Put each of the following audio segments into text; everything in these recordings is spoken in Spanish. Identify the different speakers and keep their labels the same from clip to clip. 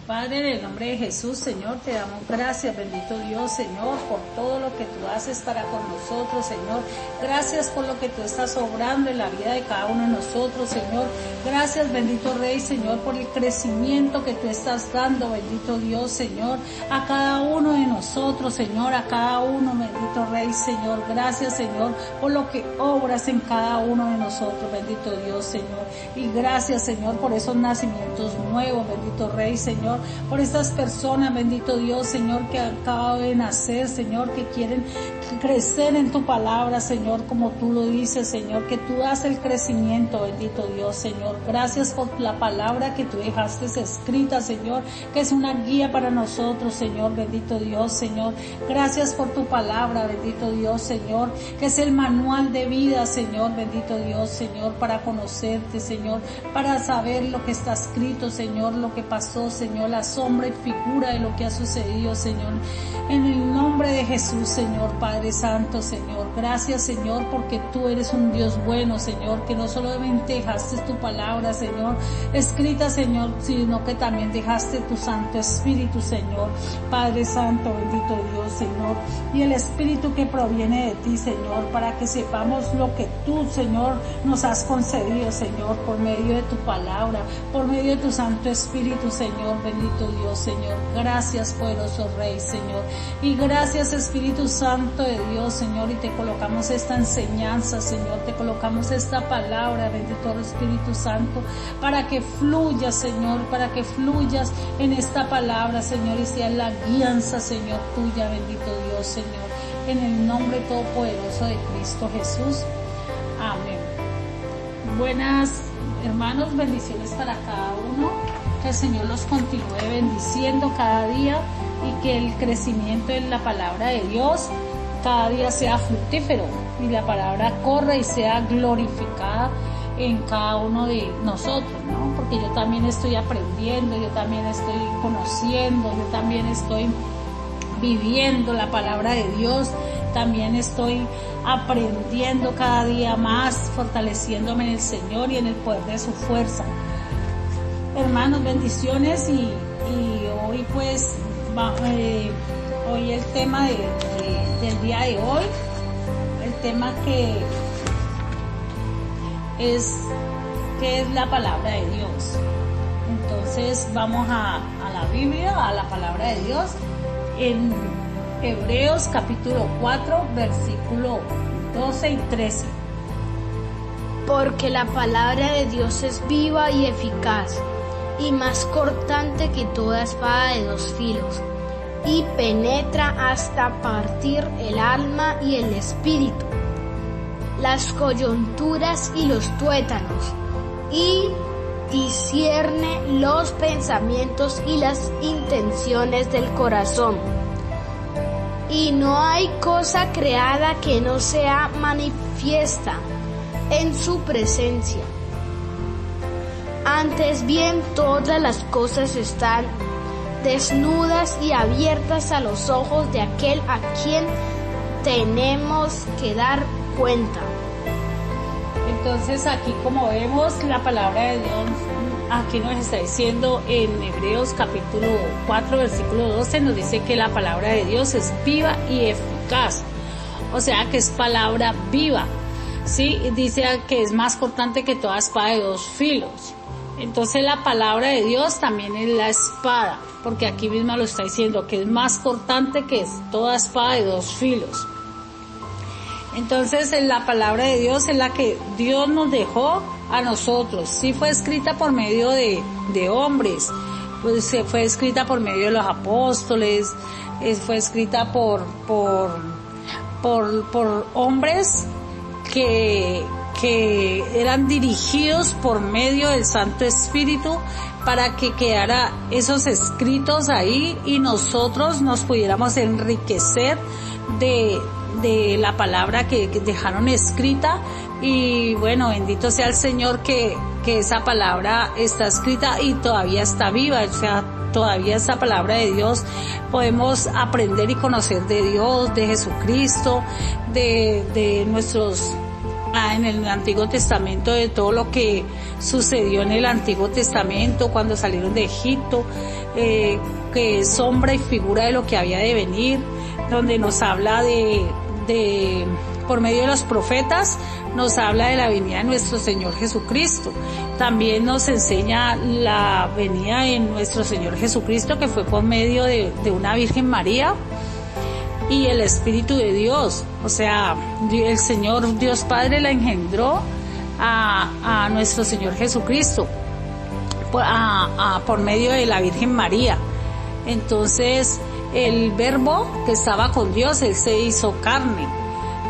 Speaker 1: Padre, en el nombre de Jesús, Señor, te damos gracias, bendito Dios, Señor, por todo lo que tú haces para con nosotros, Señor. Gracias por lo que tú estás obrando en la vida de cada uno de nosotros, Señor. Gracias, bendito Rey, Señor, por el crecimiento que tú estás dando, bendito Dios, Señor, a cada uno de nosotros, Señor, a cada uno, bendito Rey, Señor. Gracias, Señor, por lo que obras en cada uno de nosotros, bendito Dios, Señor. Y gracias, Señor, por esos nacimientos nuevos, bendito Rey, Señor, por estas personas, bendito Dios, Señor, que acaban de nacer, Señor, que quieren crecer en tu palabra, Señor, como tú lo dices, Señor, que tú das el crecimiento, bendito Dios, Señor. Gracias por la palabra que tú dejaste escrita, Señor, que es una guía para nosotros, Señor, bendito Dios, Señor. Gracias por tu palabra, bendito Dios, Señor, que es el manual de vida, Señor, bendito Dios, Señor, para conocerte, Señor, para saber lo que está escrito, Señor, lo que pasó, Señor, la sombra y figura de lo que ha sucedido, Señor. En el nombre de Jesús, Señor, Padre Santo, Señor. Gracias, Señor, porque tú eres un Dios bueno, Señor, que no solamente dejaste tu palabra, Señor, escrita, Señor, sino que también dejaste tu Santo Espíritu, Señor. Padre Santo, bendito Dios, Señor, y el Espíritu que proviene de ti, Señor, para que sepamos lo que tú, Señor, nos has concedido, Señor, por medio de tu palabra, por medio de tu Santo Espíritu, Señor, bendito Dios, Señor. Gracias, poderoso Rey, Señor, y gracias, Espíritu Santo de Dios, Señor, y te colocamos esta enseñanza, Señor, te colocamos esta palabra, bendito Espíritu Santo, para que fluyas, Señor, para que fluyas en esta palabra, Señor, y sea la guianza, Señor, tuya, bendito Dios, Señor, en el nombre todopoderoso de Cristo Jesús. Amén. Buenas, hermanos, bendiciones para cada uno, que el Señor los continúe bendiciendo cada día y que el crecimiento en la palabra de Dios cada día sea fructífero y la palabra corra y sea glorificada en cada uno de nosotros, ¿no? Porque yo también estoy aprendiendo, yo también estoy conociendo, yo también estoy viviendo la palabra de Dios, también estoy aprendiendo cada día más, fortaleciéndome en el Señor y en el poder de su fuerza. Hermanos, bendiciones y hoy pues hoy el tema del día de hoy, el tema que es la palabra de Dios. Entonces vamos a la Biblia, a la palabra de Dios, en Hebreos capítulo 4, versículo 12 y 13.
Speaker 2: Porque la palabra de Dios es viva y eficaz, y más cortante que toda espada de dos filos, y penetra hasta partir el alma y el espíritu, las coyunturas y los tuétanos, y discierne los pensamientos y las intenciones del corazón. Y no hay cosa creada que no sea manifiesta en su presencia. Antes bien, todas las cosas están desnudas y abiertas a los ojos de aquel a quien tenemos que dar cuenta.
Speaker 1: Entonces aquí, como vemos, la palabra de Dios aquí nos está diciendo en Hebreos capítulo 4 versículo 12, nos dice que la palabra de Dios es viva y eficaz, o sea que es palabra viva, ¿sí? Dice que es más cortante que toda espada de dos filos. Entonces la palabra de Dios también es la espada, porque aquí mismo lo está diciendo, que es más cortante que toda espada de dos filos. Entonces la palabra de Dios es la que Dios nos dejó a nosotros. Sí fue escrita por medio de hombres, pues fue escrita por medio de los apóstoles, fue escrita por hombres que eran dirigidos por medio del Santo Espíritu para que quedara esos escritos ahí y nosotros nos pudiéramos enriquecer de la palabra que dejaron escrita. Y bueno, bendito sea el Señor que esa palabra está escrita y todavía está viva, o sea, todavía esa palabra de Dios podemos aprender y conocer de Dios, de Jesucristo, de nuestros en el Antiguo Testamento, de todo lo que sucedió en el Antiguo Testamento cuando salieron de Egipto, que es sombra y figura de lo que había de venir, donde nos habla de por medio de los profetas, nos habla de la venida de nuestro Señor Jesucristo. También nos enseña la venida de nuestro Señor Jesucristo, que fue por medio de una Virgen María y el Espíritu de Dios. O sea, el Señor Dios Padre la engendró a nuestro Señor Jesucristo por medio de la Virgen María. Entonces, el Verbo que estaba con Dios, Él se hizo carne.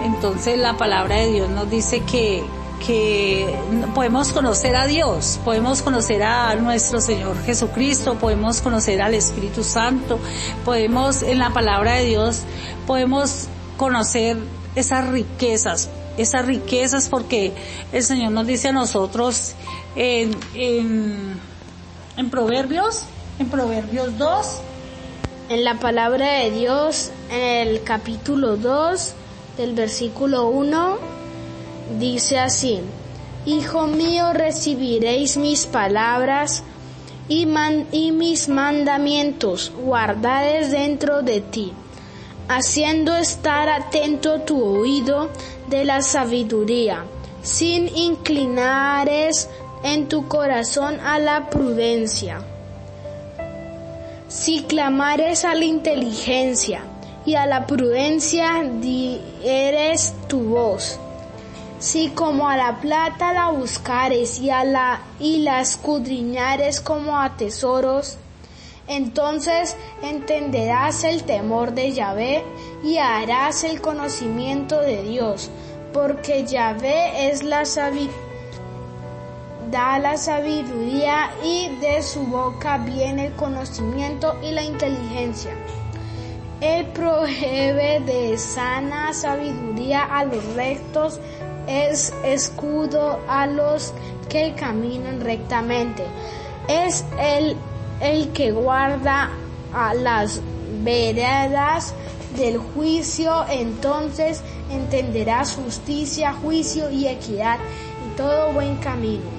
Speaker 1: Entonces, la palabra de Dios nos dice que podemos conocer a Dios, podemos conocer a nuestro Señor Jesucristo, podemos conocer al Espíritu Santo, podemos, en la palabra de Dios, podemos conocer esas riquezas porque el Señor nos dice a nosotros en Proverbios 2,
Speaker 2: en la palabra de Dios, en el capítulo 2, del versículo 1, dice así: Hijo mío, recibiréis mis palabras y mis mandamientos, guardaréis dentro de ti, haciendo estar atento tu oído de la sabiduría, sin inclinares en tu corazón a la prudencia. Si clamares a la inteligencia y a la prudencia dieres tu voz. Si como a la plata la buscares y la escudriñares como a tesoros, entonces entenderás el temor de Yahvé y harás el conocimiento de Dios, porque Yahvé es da la sabiduría y de su boca viene el conocimiento y la inteligencia. Él provee de sana sabiduría a los rectos, es escudo a los que caminan rectamente. Es el que guarda a las veredas del juicio, entonces entenderás justicia, juicio y equidad y todo buen camino.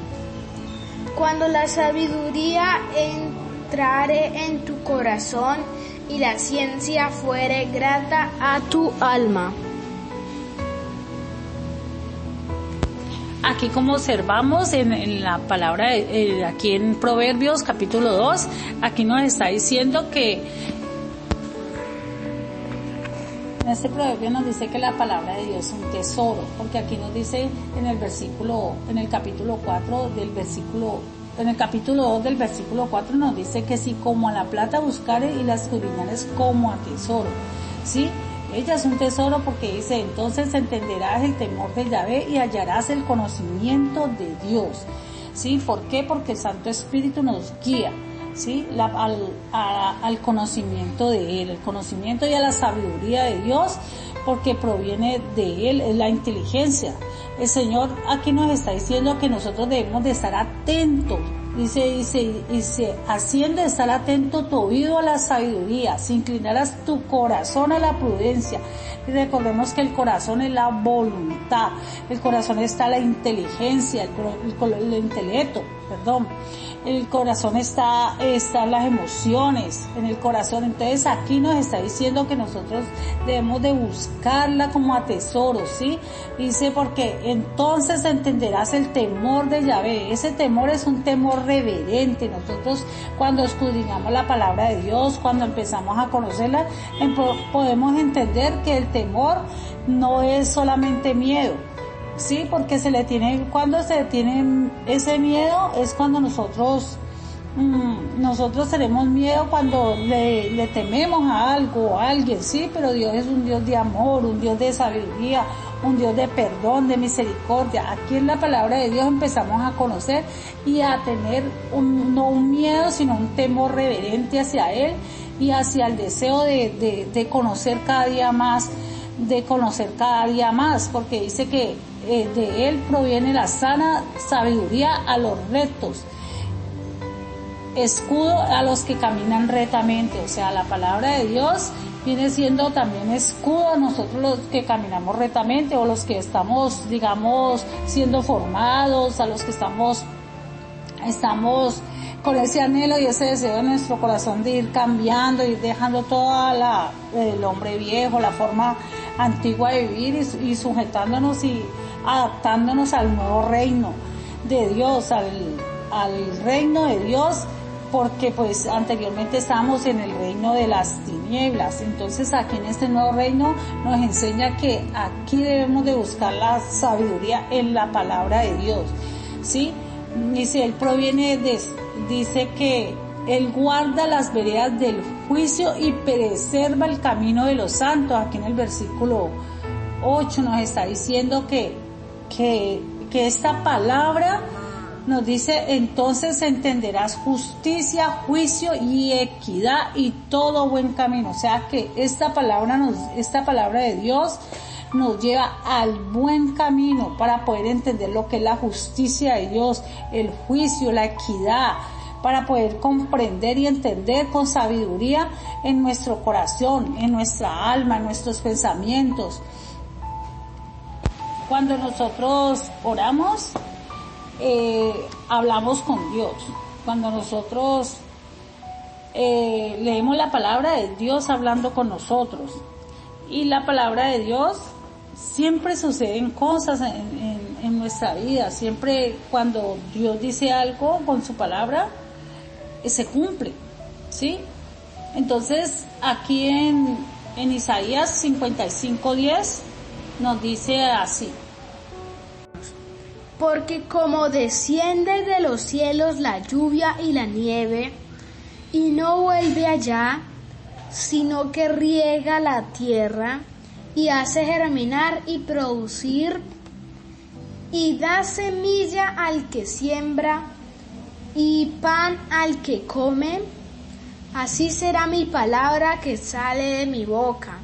Speaker 2: Cuando la sabiduría entrare en tu corazón y la ciencia fuere grata a tu alma.
Speaker 1: Aquí, como observamos en la palabra, aquí en Proverbios capítulo 2, aquí nos está diciendo que en este proverbio nos dice que la palabra de Dios es un tesoro, porque aquí nos dice en el capítulo 2 del versículo 4 nos dice que si como a la plata buscares y la escudriñares como a tesoro, ¿sí? Ella es un tesoro porque dice, entonces entenderás el temor de Yahvé y hallarás el conocimiento de Dios, ¿sí? ¿Por qué? Porque el Santo Espíritu nos guía, ¿sí? Al conocimiento de Él, el conocimiento y a la sabiduría de Dios, porque proviene de Él, es la inteligencia. El Señor aquí nos está diciendo que nosotros debemos de estar atentos. Dice, haciendo estar atento tu oído a la sabiduría, si inclinaras tu corazón a la prudencia. Y recordemos que el corazón es la voluntad, el corazón está la inteligencia, el intelecto, el corazón está las emociones, en el corazón. Entonces aquí nos está diciendo que nosotros debemos de buscarla como a tesoro, ¿sí? Dice, porque entonces entenderás el temor de Yahvé. Ese temor es un temor reverente. Nosotros, cuando escudriñamos la palabra de Dios, cuando empezamos a conocerla, podemos entender que el temor no es solamente miedo, sí, porque cuando se le tiene ese miedo es cuando nosotros tenemos miedo cuando le tememos a algo o a alguien, sí, pero Dios es un Dios de amor, un Dios de sabiduría, un Dios de perdón, de misericordia. Aquí en la palabra de Dios empezamos a conocer y a tener no un miedo, sino un temor reverente hacia Él y hacia el deseo de conocer cada día más, porque dice que de Él proviene la sana sabiduría a los rectos. escudo a los que caminan rectamente. O sea, la palabra de Dios viene siendo también escudo a nosotros los que caminamos rectamente, o los que estamos, digamos, siendo formados, a los que estamos con ese anhelo y ese deseo en nuestro corazón de ir cambiando, ir dejando toda el hombre viejo, la forma antigua de vivir, y sujetándonos y adaptándonos al nuevo reino de Dios, al reino de Dios, porque pues anteriormente estábamos en el reino de las tinieblas. Entonces aquí en este nuevo reino nos enseña que aquí debemos de buscar la sabiduría en la palabra de Dios, ¿sí? Y si Él dice que Él guarda las veredas del juicio y preserva el camino de los santos. Aquí en el versículo 8 nos está diciendo que esta palabra nos dice: entonces entenderás justicia, juicio y equidad y todo buen camino. O sea que esta palabra de Dios nos lleva al buen camino para poder entender lo que es la justicia de Dios, el juicio, la equidad, para poder comprender y entender con sabiduría en nuestro corazón, en nuestra alma, en nuestros pensamientos. Cuando nosotros oramos, hablamos con Dios. Cuando nosotros leemos la palabra de Dios hablando con nosotros, y la palabra de Dios, siempre suceden cosas en nuestra vida. Siempre cuando Dios dice algo con su palabra, se cumple, ¿sí? Entonces aquí en Isaías 55:10 nos dice así:
Speaker 2: porque como desciende de los cielos la lluvia y la nieve, y no vuelve allá, sino que riega la tierra, y hace germinar y producir, y da semilla al que siembra, y pan al que come, así será mi palabra que sale de mi boca.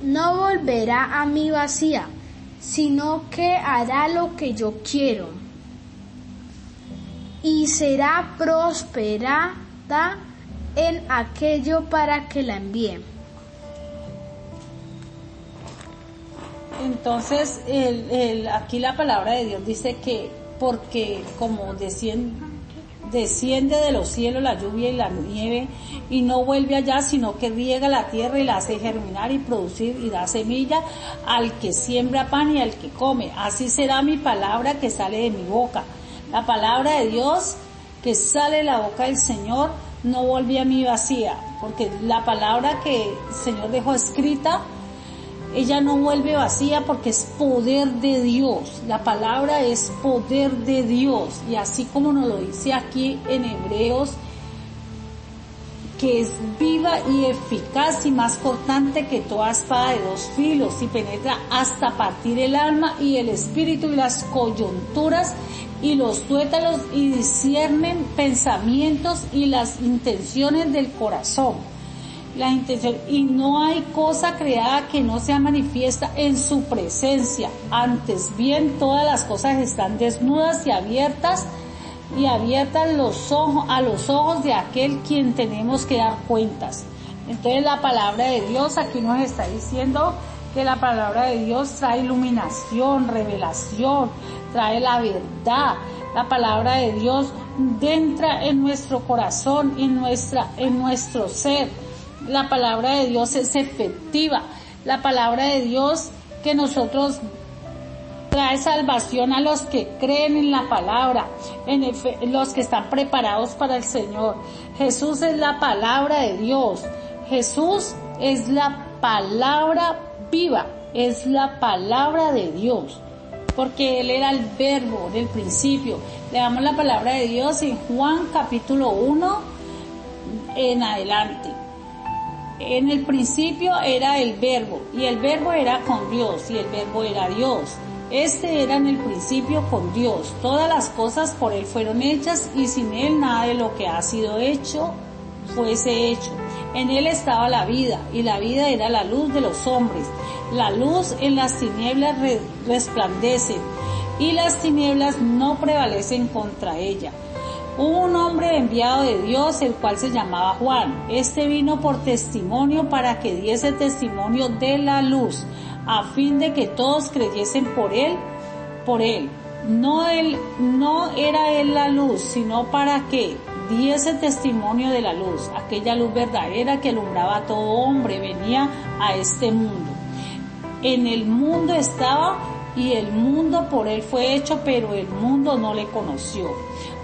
Speaker 2: No volverá a mí vacía, sino que hará lo que yo quiero, y será prosperada en aquello para que la envíe.
Speaker 1: Entonces aquí la palabra de Dios dice que porque como desciende de los cielos la lluvia y la nieve, y no vuelve allá, sino que riega la tierra y la hace germinar y producir, y da semilla al que siembra pan y al que come. Así será mi palabra que sale de mi boca. La palabra de Dios que sale de la boca del Señor no vuelve a mí vacía, porque la palabra que el Señor dejó escrita, ella no vuelve vacía, porque es poder de Dios. La palabra es poder de Dios, y así como nos lo dice aquí en Hebreos, que es viva y eficaz y más cortante que toda espada de dos filos, y penetra hasta partir el alma y el espíritu y las coyunturas y los tuétanos, y disciernen pensamientos y las intenciones del corazón. La intención, y no hay cosa creada que no sea manifiesta en su presencia. Antes bien, todas las cosas están desnudas y abiertas los ojos, a los ojos de aquel quien tenemos que dar cuentas. Entonces la palabra de Dios aquí nos está diciendo que la palabra de Dios trae iluminación, revelación, trae la verdad. La palabra de Dios entra en nuestro corazón, en nuestro ser. La palabra de Dios es efectiva. La palabra de Dios que nosotros trae salvación a los que creen en la palabra, los que están preparados para el Señor. Jesús es la palabra de Dios. Jesús es la palabra viva, es la palabra de Dios, porque Él era el verbo del principio. Leamos la palabra de Dios en Juan capítulo 1 en adelante. En el principio era el verbo, y el verbo era con Dios, y el verbo era Dios. Este era en el principio con Dios. Todas las cosas por Él fueron hechas, y sin Él nada de lo que ha sido hecho fuese hecho. En Él estaba la vida, y la vida era la luz de los hombres. La luz en las tinieblas resplandece, y las tinieblas no prevalecen contra ella. Hubo un hombre enviado de Dios, el cual se llamaba Juan. Este vino por testimonio para que diese testimonio de la luz, a fin de que todos creyesen por él. No era él la luz, sino para que diese testimonio de la luz, aquella luz verdadera que alumbraba a todo hombre, venía a este mundo. En el mundo estaba, y el mundo por él fue hecho, pero el mundo no le conoció.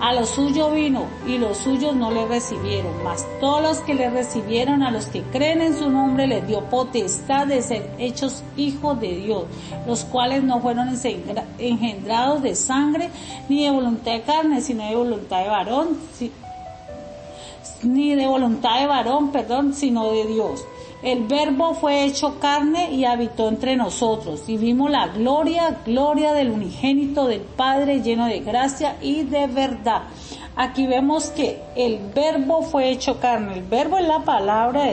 Speaker 1: A lo suyo vino, y los suyos no le recibieron, mas todos los que le recibieron, a los que creen en su nombre, les dio potestad de ser hechos hijos de Dios, los cuales no fueron engendrados de sangre, ni de voluntad de carne, sino de voluntad de varón, sino de Dios. El Verbo fue hecho carne y habitó entre nosotros, y vimos la gloria del unigénito del Padre, lleno de gracia y de verdad. Aquí vemos que el Verbo fue hecho carne. El Verbo es la palabra,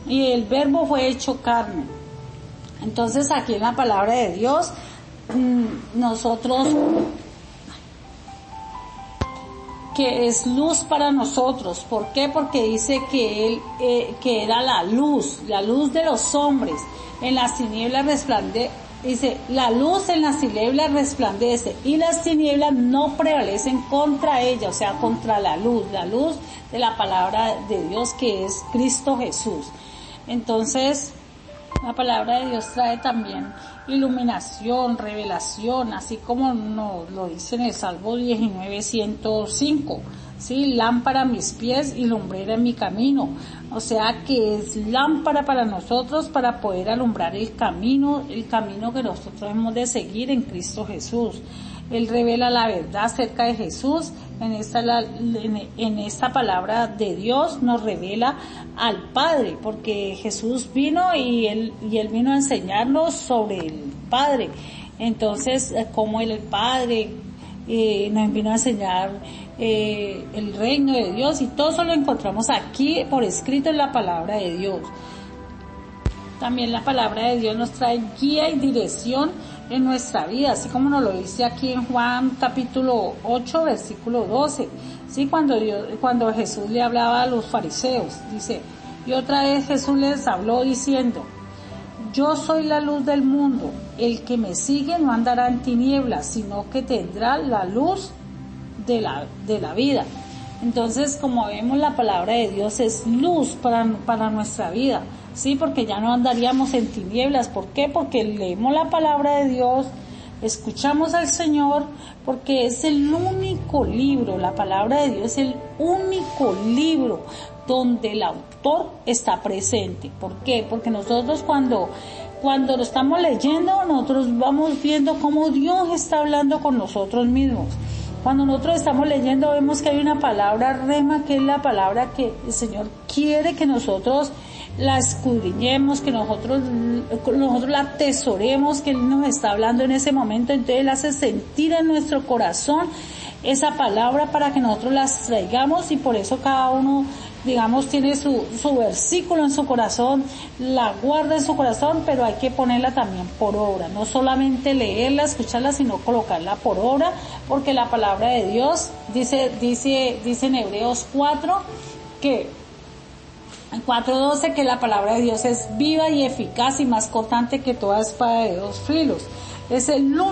Speaker 1: y el Verbo fue hecho carne. Entonces aquí en la palabra de Dios, nosotros, que es luz para nosotros. ¿Por qué? Porque dice que él que era la luz de los hombres. En las tinieblas resplandece, dice, la luz en las tinieblas resplandece, y las tinieblas no prevalecen contra ella, o sea, contra la luz de la palabra de Dios, que es Cristo Jesús. Entonces, la palabra de Dios trae también iluminación, revelación, así como nos lo dice en el Salmo 19:105, ¿sí? Lámpara a mis pies y lumbrera en mi camino. O sea que es lámpara para nosotros para poder alumbrar el camino que nosotros hemos de seguir en Cristo Jesús. Él revela la verdad acerca de Jesús. En esta palabra de Dios nos revela al Padre, porque Jesús vino y él vino a enseñarnos sobre el Padre. Entonces, como el Padre nos vino a enseñar el reino de Dios, y todo eso lo encontramos aquí por escrito en la palabra de Dios. También la palabra de Dios nos trae guía y dirección en nuestra vida, así como nos lo dice aquí en Juan capítulo 8, versículo 12, ¿sí? Cuando Jesús le hablaba a los fariseos, dice, y otra vez Jesús les habló diciendo, yo soy la luz del mundo, el que me sigue no andará en tinieblas, sino que tendrá la luz de la vida. Entonces, como vemos, la palabra de Dios es luz para nuestra vida, sí, porque ya no andaríamos en tinieblas. ¿Por qué? Porque leemos la palabra de Dios, escuchamos al Señor, porque es el único libro, la palabra de Dios es el único libro donde el autor está presente. ¿Por qué? Porque nosotros cuando lo estamos leyendo, nosotros vamos viendo cómo Dios está hablando con nosotros mismos. Cuando nosotros estamos leyendo, vemos que hay una palabra rema, que es la palabra que el Señor quiere que nosotros la escudriñemos, que nosotros la atesoremos, que Él nos está hablando en ese momento. Entonces Él hace sentir en nuestro corazón esa palabra para que nosotros las traigamos, y por eso cada uno, digamos, tiene su versículo en su corazón, la guarda en su corazón, pero hay que ponerla también por obra, no solamente leerla, escucharla, sino colocarla por obra, porque la palabra de Dios dice en Hebreos 4:12 que la palabra de Dios es viva y eficaz y más cortante que toda espada de dos filos. Es la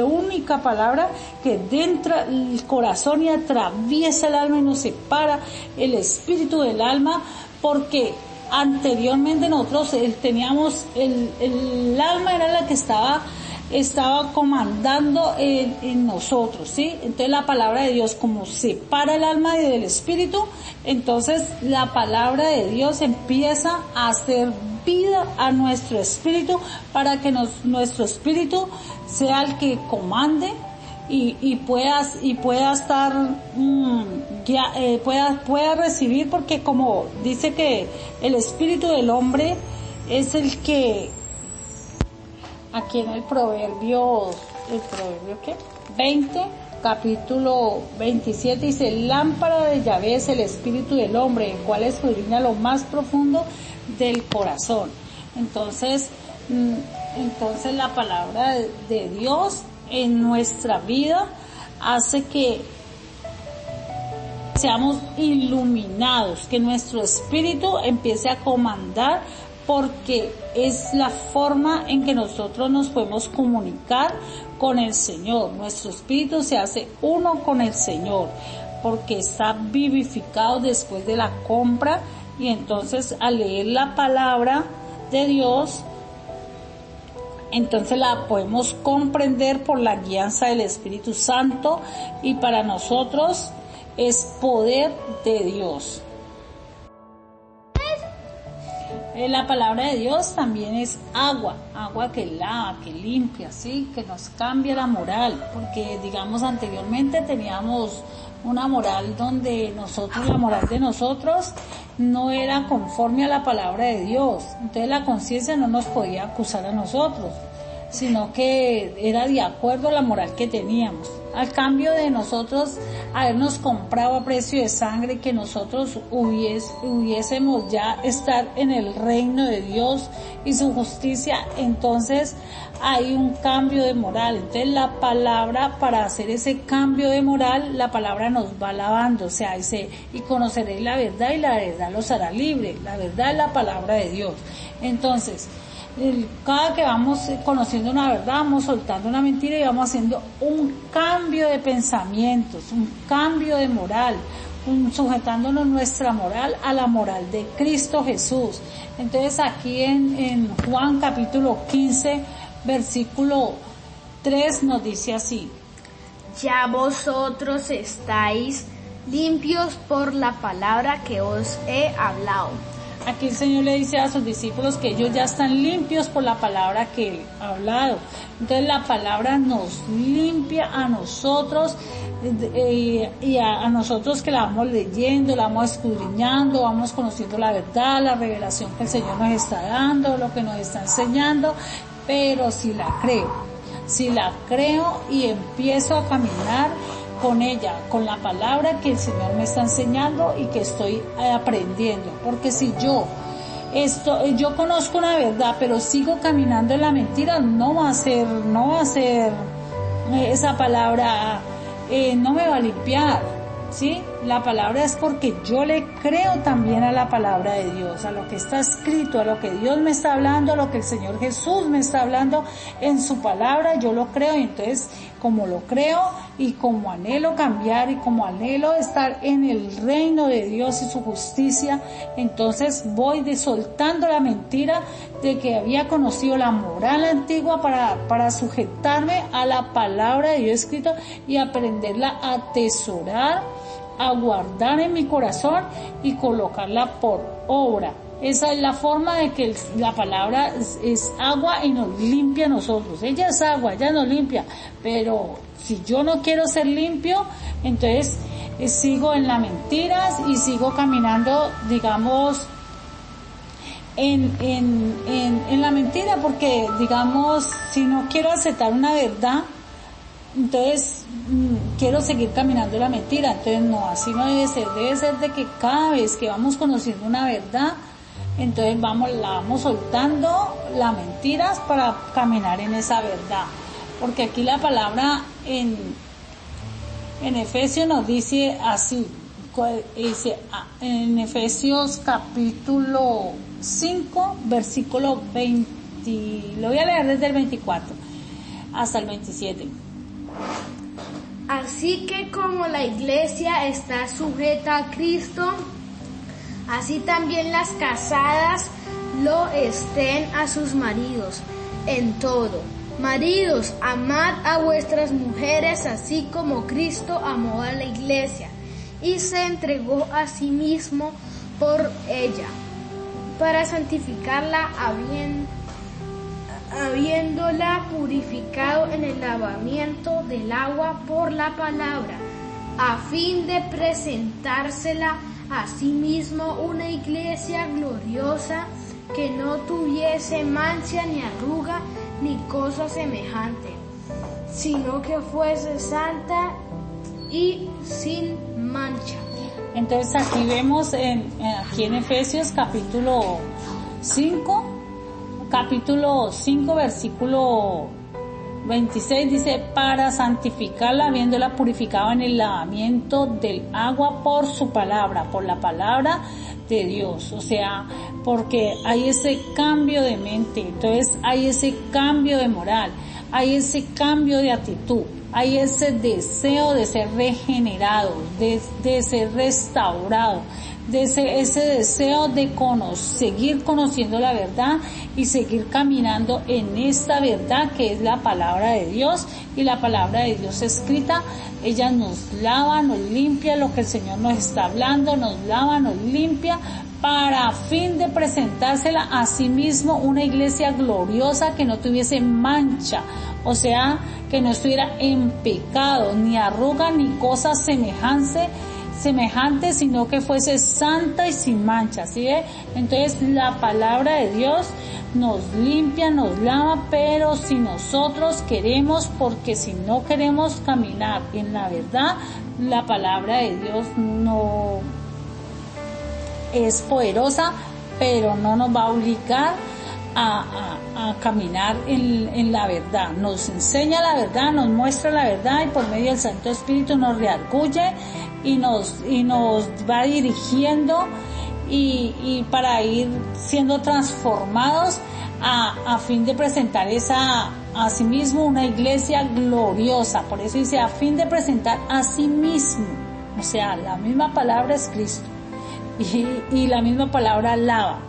Speaker 1: única palabra que entra el corazón y atraviesa el alma y nos separa el espíritu del alma, porque anteriormente nosotros teníamos el alma era la que estaba comandando en nosotros, ¿sí? Entonces la palabra de Dios, como separa el alma del espíritu, entonces la palabra de Dios empieza a hacer vida a nuestro espíritu, para que nuestro espíritu sea el que comande y pueda estar pueda recibir, porque como dice que el espíritu del hombre es el que, aquí en el proverbio 20, capítulo 27, dice, lámpara de Yahvé es el espíritu del hombre, el cual escudriña lo más profundo del corazón. Entonces la palabra de Dios en nuestra vida hace que seamos iluminados, que nuestro espíritu empiece a comandar, porque es la forma en que nosotros nos podemos comunicar con el Señor. Nuestro espíritu se hace uno con el Señor, porque está vivificado después de la compra, y entonces al leer la palabra de Dios, entonces la podemos comprender por la guianza del Espíritu Santo, y para nosotros es poder de Dios. La palabra de Dios también es agua que lava, que limpia, ¿sí? Que nos cambia la moral, porque digamos anteriormente teníamos una moral donde la moral de nosotros no era conforme a la palabra de Dios, entonces la conciencia no nos podía acusar a nosotros, sino que era de acuerdo a la moral que teníamos. Al cambio de nosotros habernos comprado a precio de sangre, que nosotros hubiésemos ya estar en el reino de Dios y su justicia, entonces hay un cambio de moral. Entonces la palabra, para hacer ese cambio de moral, la palabra nos va lavando, o sea, dice, y conoceréis la verdad y la verdad los hará libre. La verdad es la palabra de Dios. Entonces, cada que vamos conociendo una verdad, vamos soltando una mentira y vamos haciendo un cambio de pensamientos, un cambio de moral, sujetándonos nuestra moral a la moral de Cristo Jesús. Entonces aquí en Juan capítulo 15, versículo 3 nos dice así:
Speaker 2: ya vosotros estáis limpios por la palabra que os he hablado.
Speaker 1: Aquí el Señor le dice a sus discípulos que ellos ya están limpios por la palabra que Él ha hablado. Entonces la palabra nos limpia a nosotros, y a nosotros que la vamos leyendo, la vamos escudriñando, vamos conociendo la verdad, la revelación que el Señor nos está dando, lo que nos está enseñando. Pero si la creo y empiezo a caminar con ella, con la palabra que el Señor me está enseñando y que estoy aprendiendo, porque si yo conozco una verdad pero sigo caminando en la mentira, no va a ser esa palabra, no me va a limpiar, ¿sí? La palabra es porque yo le creo también a la palabra de Dios, a lo que está escrito, a lo que Dios me está hablando, a lo que el Señor Jesús me está hablando en su palabra, yo lo creo. Y entonces, como lo creo y como anhelo cambiar y como anhelo estar en el reino de Dios y su justicia, entonces voy soltando la mentira de que había conocido la moral antigua para sujetarme a la palabra de Dios escrito y aprenderla a atesorar, a guardar en mi corazón y colocarla por obra. Esa es la forma de que la palabra es agua y nos limpia a nosotros. Ella es agua, ella nos limpia, pero si yo no quiero ser limpio, entonces sigo en las mentiras y sigo caminando, digamos, en la mentira, porque digamos, si no quiero aceptar una verdad, entonces quiero seguir caminando en la mentira. Entonces no, así no debe ser de que cada vez que vamos conociendo una verdad, entonces la vamos soltando las mentiras para caminar en esa verdad, porque aquí la palabra en Efesios nos dice así, dice en Efesios capítulo 5 versículo 20, lo voy a leer desde el 24 hasta el 27.
Speaker 2: Así que como la iglesia está sujeta a Cristo, así también las casadas lo estén a sus maridos en todo. Maridos, amad a vuestras mujeres así como Cristo amó a la iglesia y se entregó a sí mismo por ella, para santificarla, habiéndola purificado en el lavamiento del agua por la palabra, a fin de presentársela a sí mismo una iglesia gloriosa, que no tuviese mancha ni arruga ni cosa semejante, sino que fuese santa y sin mancha.
Speaker 1: Entonces aquí vemos aquí en Efesios capítulo 5 versículo 26 dice, para santificarla, habiéndola purificado en el lavamiento del agua por su palabra, por la palabra de Dios. O sea, porque hay ese cambio de mente, entonces hay ese cambio de moral, hay ese cambio de actitud, hay ese deseo de ser regenerado, de ser restaurado, de ese deseo de seguir conociendo la verdad y seguir caminando en esta verdad que es la palabra de Dios. Y la palabra de Dios escrita, ella nos lava, nos limpia, lo que el Señor nos está hablando, nos lava, nos limpia, para fin de presentársela a sí mismo una iglesia gloriosa que no tuviese mancha, o sea, que no estuviera en pecado, ni arruga, ni cosa semejante, sino que fuese santa y sin mancha, ¿sí ve? Entonces la palabra de Dios nos limpia, nos lava, pero si nosotros queremos, porque si no queremos caminar en la verdad, la palabra de Dios no es poderosa, pero no nos va a obligar a caminar en la verdad. Nos enseña la verdad, nos muestra la verdad y por medio del Santo Espíritu nos redarguye y nos va dirigiendo y para ir siendo transformados a fin de presentar a sí mismo una iglesia gloriosa. Por eso dice a fin de presentar a sí mismo, o sea, la misma palabra es Cristo y la misma palabra lava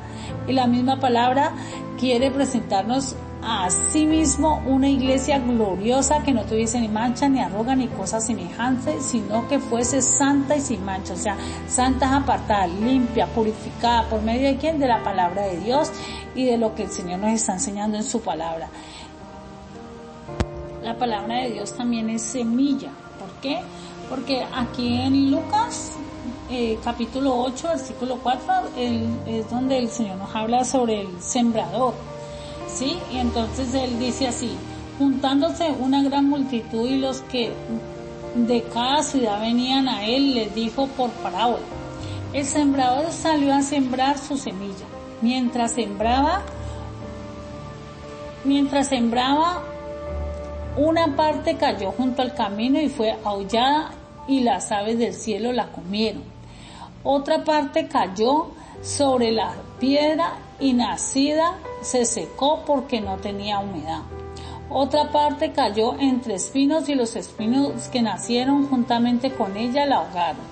Speaker 1: y la misma palabra quiere presentarnos a sí mismo una iglesia gloriosa que no tuviese ni mancha, ni arruga, ni cosa semejante, sino que fuese santa y sin mancha, o sea, santa, apartada, limpia, purificada, ¿por medio de quién? De la palabra de Dios y de lo que el Señor nos está enseñando en su palabra. La palabra de Dios también es semilla. ¿Por qué? Porque aquí en Lucas capítulo 8, versículo 4, es donde el Señor nos habla sobre el sembrador, ¿sí? Y entonces Él dice así, juntándose una gran multitud y los que de cada ciudad venían a Él, les dijo por parábola, el sembrador salió a sembrar su semilla. Mientras sembraba, una parte cayó junto al camino y fue aullada y las aves del cielo la comieron. Otra parte cayó sobre la piedra y nacida se secó porque no tenía humedad. Otra parte cayó entre espinos y los espinos que nacieron juntamente con ella la ahogaron.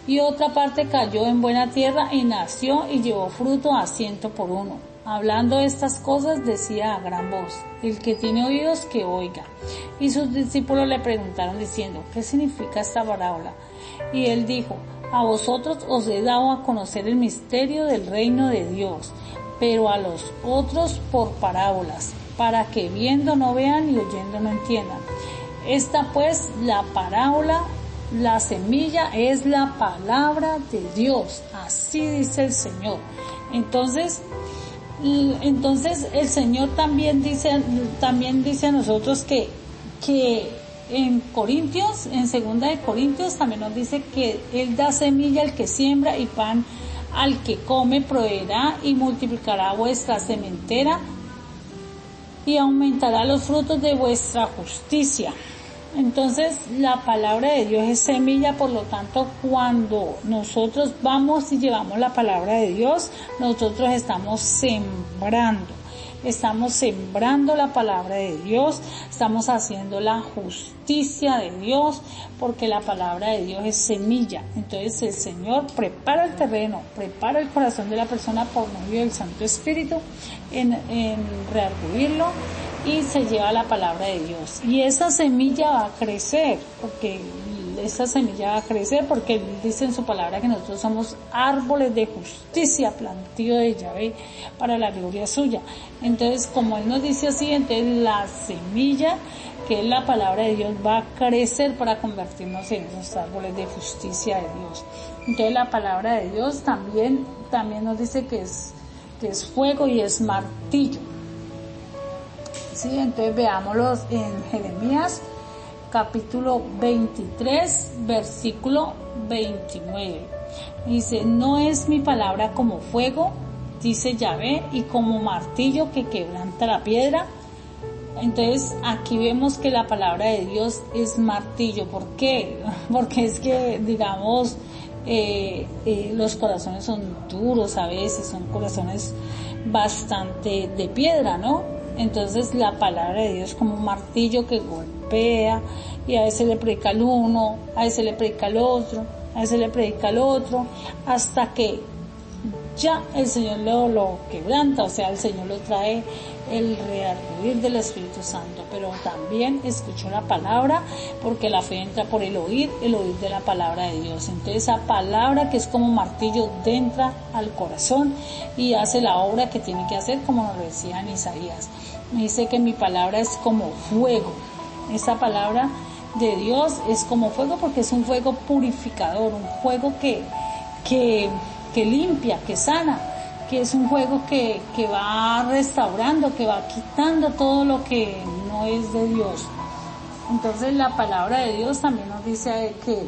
Speaker 1: Y otra parte cayó en buena tierra y nació y llevó fruto a 100 por uno. Hablando estas cosas decía a gran voz, el que tiene oídos que oiga. Y sus discípulos le preguntaron diciendo, ¿qué significa esta parábola? Y él dijo, a vosotros os he dado a conocer el misterio del reino de Dios, pero a los otros por parábolas, para que viendo no vean y oyendo no entiendan. Esta pues la parábola, la semilla es la palabra de Dios, así dice el Señor. Entonces el Señor también dice a nosotros que en Corintios, en 2 de Corintios también nos dice que Él da semilla al que siembra y pan al que come, proveerá y multiplicará vuestra sementera y aumentará los frutos de vuestra justicia. Entonces la palabra de Dios es semilla, por lo tanto cuando nosotros vamos y llevamos la palabra de Dios, nosotros estamos sembrando la palabra de Dios, estamos haciendo la justicia de Dios, porque la palabra de Dios es semilla. Entonces el Señor prepara el terreno, prepara el corazón de la persona por medio del Santo Espíritu en rearguirlo y se lleva la palabra de Dios. Y esa semilla va a crecer, porque Él dice en su palabra que nosotros somos árboles de justicia, plantío de Yahvé para la gloria suya. Entonces, como Él nos dice así, entonces la semilla, que es la palabra de Dios, va a crecer para convertirnos en esos árboles de justicia de Dios. Entonces la palabra de Dios también nos dice que es fuego y es martillo. Sí, entonces veámoslos en Jeremías capítulo 23, versículo 29. Dice, no es mi palabra como fuego, dice Yahvé, y como martillo que quebranta la piedra. Entonces aquí vemos que la palabra de Dios es martillo. ¿Por qué? Porque es que, digamos, los corazones son duros a veces, son corazones bastante de piedra, ¿no? Entonces la palabra de Dios es como un martillo que golpea, y a veces le predica al uno, a veces le predica al otro, a veces le predica al otro, hasta que ya el Señor lo quebranta, o sea, el Señor lo trae el rearruir del Espíritu Santo. Pero también escuchó la palabra, porque la fe entra por el oír de la palabra de Dios. Entonces esa palabra, que es como martillo, entra al corazón y hace la obra que tiene que hacer, como nos decía en Isaías. Me dice que mi palabra es como fuego. Esa palabra de Dios es como fuego, porque es un fuego purificador, un fuego que limpia, que sana, que es un fuego que va restaurando, que va quitando todo lo que no es de Dios. Entonces la palabra de Dios también nos dice que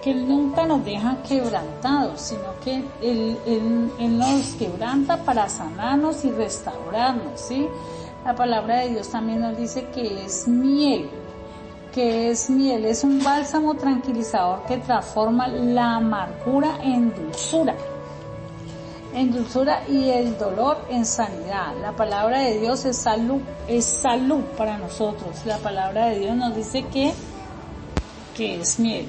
Speaker 1: Él nunca nos deja quebrantados, sino que Él nos quebranta para sanarnos y restaurarnos, ¿sí? La palabra de Dios también nos dice que es miel, es un bálsamo tranquilizador que transforma la amargura en dulzura y el dolor en sanidad. La palabra de Dios es salud para nosotros. La palabra de Dios nos dice que es miel.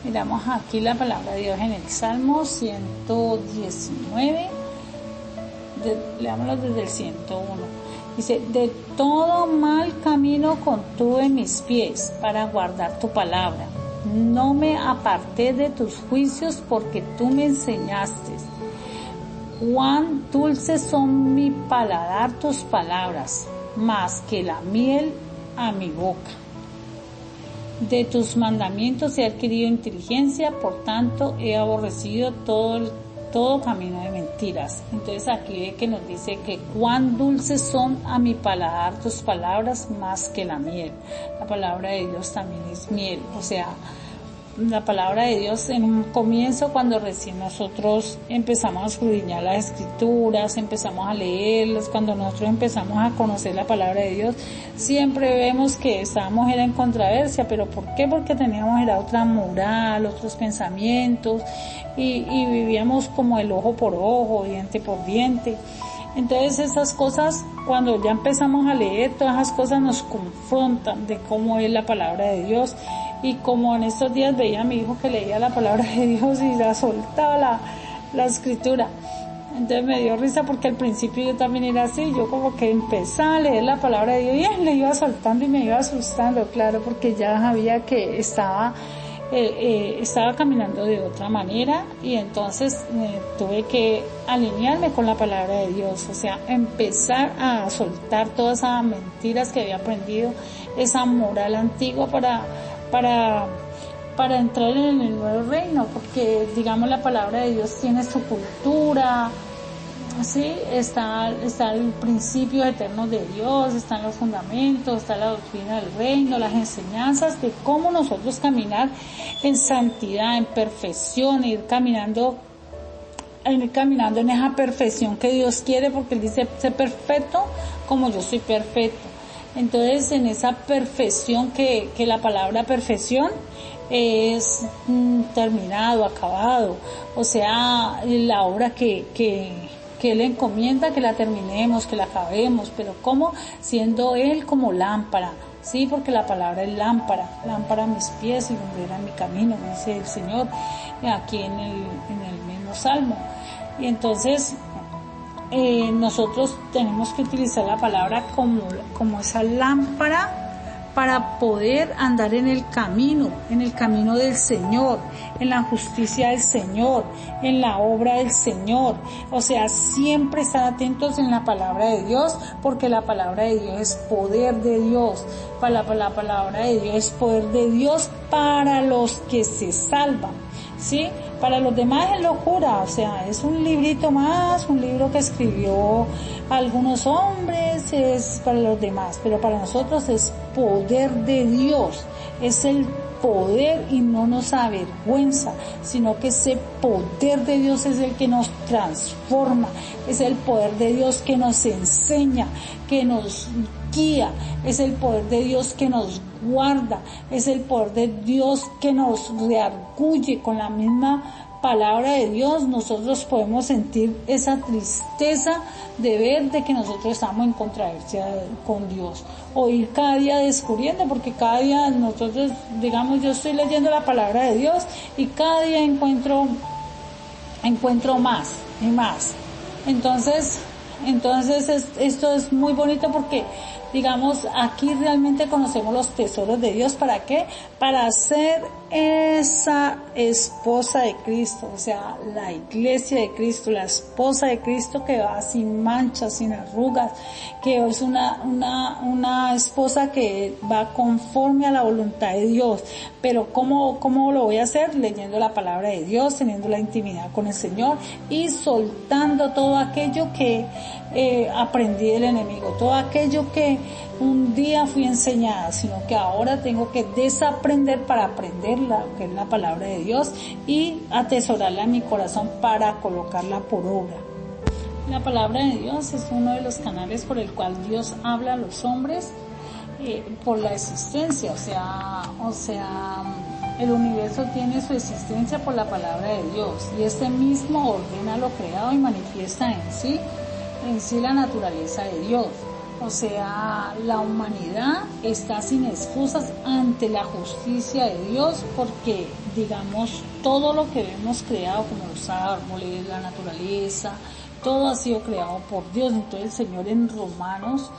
Speaker 1: Miramos aquí la palabra de Dios en el Salmo 119, leámoslo desde el 101. Dice: de todo mal camino contuve mis pies para guardar tu palabra. No me aparté de tus juicios, porque tú me enseñaste. Cuán dulces son mi paladar tus palabras, más que la miel a mi boca. De tus mandamientos he adquirido inteligencia, por tanto he aborrecido todo camino de mentiras. Entonces aquí ve que nos dice que cuán dulces son a mi paladar tus palabras, más que la miel. La palabra de Dios también es miel, o sea, la palabra de Dios en un comienzo, cuando recién nosotros empezamos a escudriñar las escrituras, empezamos a leerlas, cuando nosotros empezamos a conocer la palabra de Dios, siempre vemos que estábamos en controversia. ¿Pero por qué? Porque teníamos otra moral, otros pensamientos, y vivíamos como el ojo por ojo, diente por diente. Entonces esas cosas, cuando ya empezamos a leer, todas esas cosas nos confrontan de cómo es la palabra de Dios. Y como en estos días veía a mi hijo que leía la palabra de Dios y la soltaba la escritura, entonces me dio risa, porque al principio yo también era así. Yo como que empezaba a leer la palabra de Dios y le iba soltando y me iba asustando, claro, porque ya sabía que estaba caminando de otra manera, y entonces tuve que alinearme con la palabra de Dios, o sea, empezar a soltar todas esas mentiras que había aprendido, esa moral antigua para entrar en el nuevo reino, porque digamos la palabra de Dios tiene su cultura, sí, está el principio eterno de Dios, están los fundamentos, está la doctrina del reino, las enseñanzas de cómo nosotros caminar en santidad, en perfección, ir caminando en esa perfección que Dios quiere, porque Él dice: sé perfecto como yo soy perfecto. Entonces, en esa perfección que la palabra perfección es terminado, acabado, o sea, la obra que Él encomienda, que la terminemos, que la acabemos, pero como siendo Él como lámpara, sí, porque la palabra es lámpara a mis pies y lumbrera en mi camino, dice el Señor aquí en el mismo Salmo. Y entonces nosotros tenemos que utilizar la palabra como esa lámpara para poder andar en el camino del Señor, en la justicia del Señor, en la obra del Señor. O sea, siempre estar atentos en la palabra de Dios, porque la palabra de Dios es poder de Dios. La palabra de Dios es poder de Dios para los que se salvan, ¿sí? Para los demás es locura, o sea, es un librito más, un libro que escribió algunos hombres, es para los demás, pero para nosotros es poder de Dios, es el poder y no nos avergüenza, sino que ese poder de Dios es el que nos transforma, es el poder de Dios que nos enseña, que nos guía, es el poder de Dios que nos guarda, es el poder de Dios que nos reargulle. Con la misma palabra de Dios nosotros podemos sentir esa tristeza de ver de que nosotros estamos en controversia con Dios, o ir cada día descubriendo, porque cada día nosotros, digamos, yo estoy leyendo la palabra de Dios y cada día encuentro más y más. Entonces esto es muy bonito porque, digamos, aquí realmente conocemos los tesoros de Dios. ¿Para qué? Para ser esa esposa de Cristo, o sea, la iglesia de Cristo, la esposa de Cristo que va sin manchas, sin arrugas, que es una esposa que va conforme a la voluntad de Dios. Pero ¿cómo lo voy a hacer? Leyendo la palabra de Dios, teniendo la intimidad con el Señor y soltando todo aquello que aprendí del enemigo, todo aquello que un día fui enseñada, sino que ahora tengo que desaprender para aprender lo que es la palabra de Dios y atesorarla en mi corazón para colocarla por obra. La palabra de Dios es uno de los canales por el cual Dios habla a los hombres por la existencia, o sea, el universo tiene su existencia por la palabra de Dios, y este mismo ordena lo creado y manifiesta en sí la naturaleza de Dios. O sea, la humanidad está sin excusas ante la justicia de Dios, porque, digamos, todo lo que hemos creado, como los árboles, la naturaleza, todo ha sido creado por Dios. Entonces el Señor en Romanos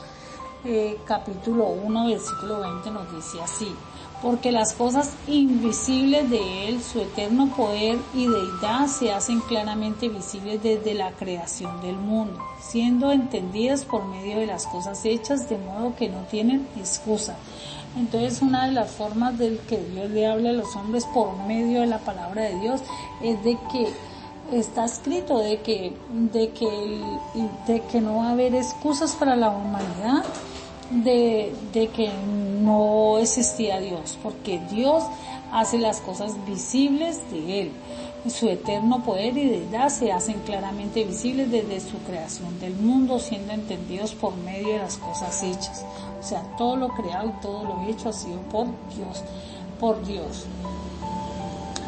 Speaker 1: capítulo 1 versículo 20 nos dice así: porque las cosas invisibles de Él, su eterno poder y deidad, se hacen claramente visibles desde la creación del mundo, siendo entendidas por medio de las cosas hechas, de modo que no tienen excusa. Entonces, una de las formas de que Dios le habla a los hombres por medio de la palabra de Dios es de que está escrito de que no va a haber excusas para la humanidad de que no existía Dios, porque Dios hace las cosas visibles de Él. Su eterno poder y deidad se hacen claramente visibles desde su creación del mundo, siendo entendidos por medio de las cosas hechas. O sea, todo lo creado y todo lo hecho ha sido por Dios.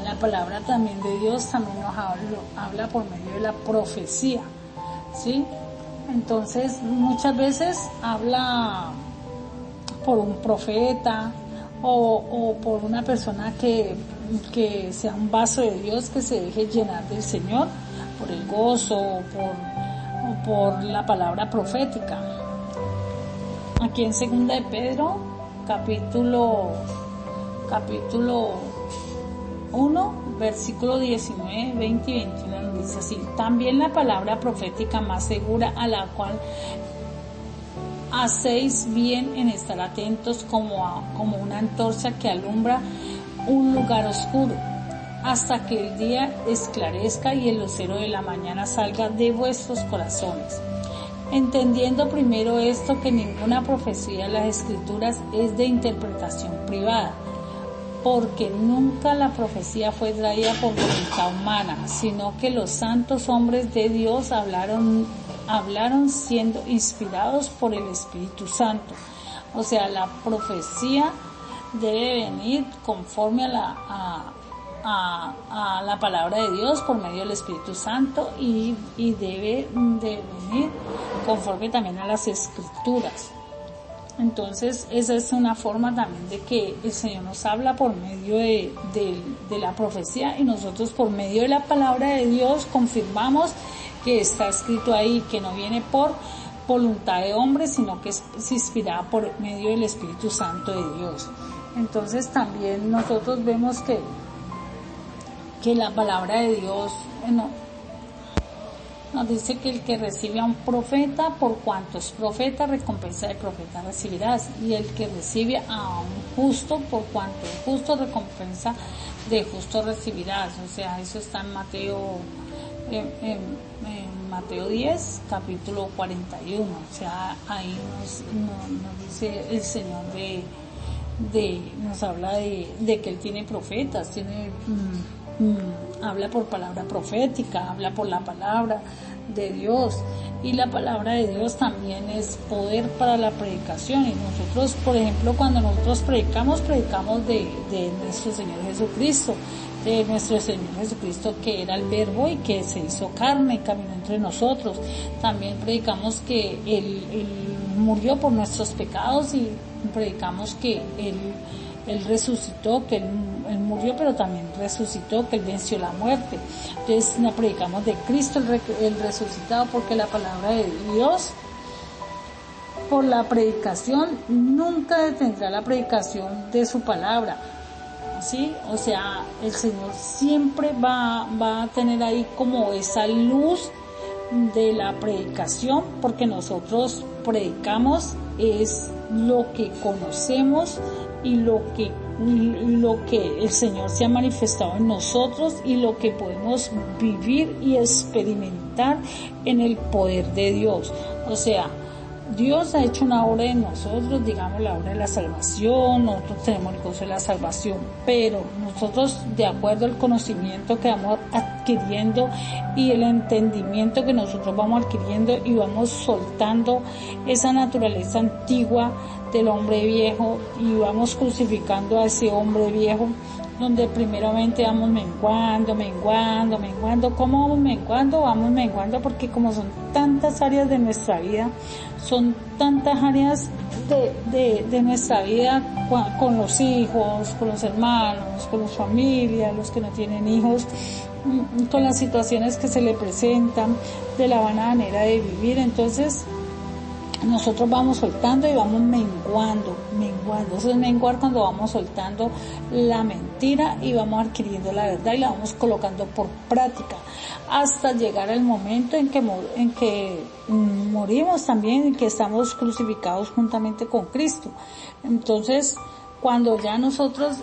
Speaker 1: La palabra también de Dios también nos habla por medio de la profecía, ¿sí? Entonces, muchas veces habla por un profeta o por una persona que sea un vaso de Dios, que se deje llenar del Señor por el gozo o por la palabra profética. Aquí en 2 de Pedro, capítulo 1, versículo 19, 20 y 21 nos dice así: también la palabra profética más segura, a la cual hacéis bien en estar atentos como una antorcha que alumbra un lugar oscuro, hasta que el día esclarezca y el lucero de la mañana salga de vuestros corazones. Entendiendo primero esto, que ninguna profecía de las Escrituras es de interpretación privada, porque nunca la profecía fue traída por voluntad humana, sino que los santos hombres de Dios hablaron siendo inspirados por el Espíritu Santo. O sea, la profecía debe venir conforme a la palabra de Dios por medio del Espíritu Santo y debe de venir conforme también a las Escrituras. Entonces, esa es una forma también de que el Señor nos habla por medio de la profecía, y nosotros por medio de la palabra de Dios confirmamos que está escrito ahí, que no viene por voluntad de hombre, sino que es inspirada por medio del Espíritu Santo de Dios. Entonces también nosotros vemos que la palabra de Dios nos dice que el que recibe a un profeta, por cuanto es profeta, recompensa de profeta recibirás, y el que recibe a un justo, por cuanto es justo, recompensa de justo recibirás. O sea, eso está en Mateo 10, capítulo 41. O sea, ahí nos dice el Señor nos habla de que Él tiene profetas, habla por palabra profética, habla por la palabra de Dios. Y la palabra de Dios también es poder para la predicación. Y nosotros, por ejemplo, cuando nosotros predicamos de nuestro Señor Jesucristo, de nuestro Señor Jesucristo, que era el Verbo y que se hizo carne y caminó entre nosotros. También predicamos que Él murió por nuestros pecados, y predicamos que Él resucitó, que él murió pero también resucitó, que Él venció la muerte. Entonces predicamos de Cristo el resucitado, porque la palabra de Dios, por la predicación, nunca detendrá la predicación de su palabra, ¿sí? O sea, el Señor siempre va a tener ahí como esa luz de la predicación, porque nosotros predicamos es lo que conocemos y lo que el Señor se ha manifestado en nosotros y lo que podemos vivir y experimentar en el poder de Dios. O sea, Dios ha hecho una obra en nosotros, digamos la obra de la salvación. Nosotros tenemos el gozo de la salvación, pero nosotros, de acuerdo al conocimiento que vamos adquiriendo y el entendimiento que nosotros vamos adquiriendo, y vamos soltando esa naturaleza antigua del hombre viejo y vamos crucificando a ese hombre viejo, donde primeramente vamos menguando. ¿Cómo vamos menguando? Vamos menguando porque como son tantas áreas de nuestra vida, son tantas áreas de nuestra vida, con los hijos, con los hermanos, con las familias, los que no tienen hijos, con las situaciones que se le presentan, de la vana manera de vivir. Entonces nosotros vamos soltando y vamos menguando. Eso es menguar, cuando vamos soltando la mentira y vamos adquiriendo la verdad y la vamos colocando por práctica, hasta llegar al momento en que morimos también, y que estamos crucificados juntamente con Cristo. Entonces, cuando ya nosotros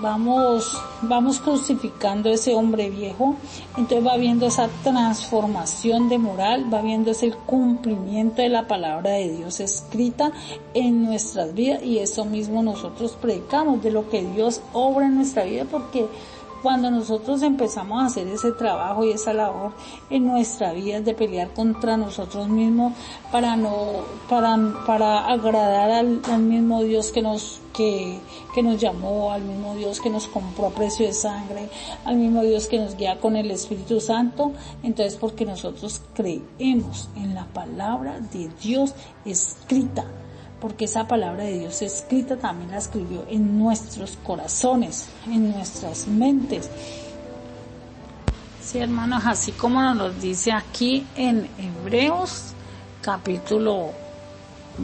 Speaker 1: vamos crucificando ese hombre viejo, entonces va viendo esa transformación de moral, va viendo ese cumplimiento de la palabra de Dios escrita en nuestras vidas, y eso mismo nosotros predicamos, de lo que Dios obra en nuestra vida, porque cuando nosotros empezamos a hacer ese trabajo y esa labor en nuestra vida de pelear contra nosotros mismos para agradar al mismo Dios que nos llamó, al mismo Dios que nos compró a precio de sangre, al mismo Dios que nos guía con el Espíritu Santo, entonces porque nosotros creemos en la palabra de Dios escrita, porque esa palabra de Dios escrita también la escribió en nuestros corazones, en nuestras mentes. Sí, hermanos, así como nos dice aquí en Hebreos capítulo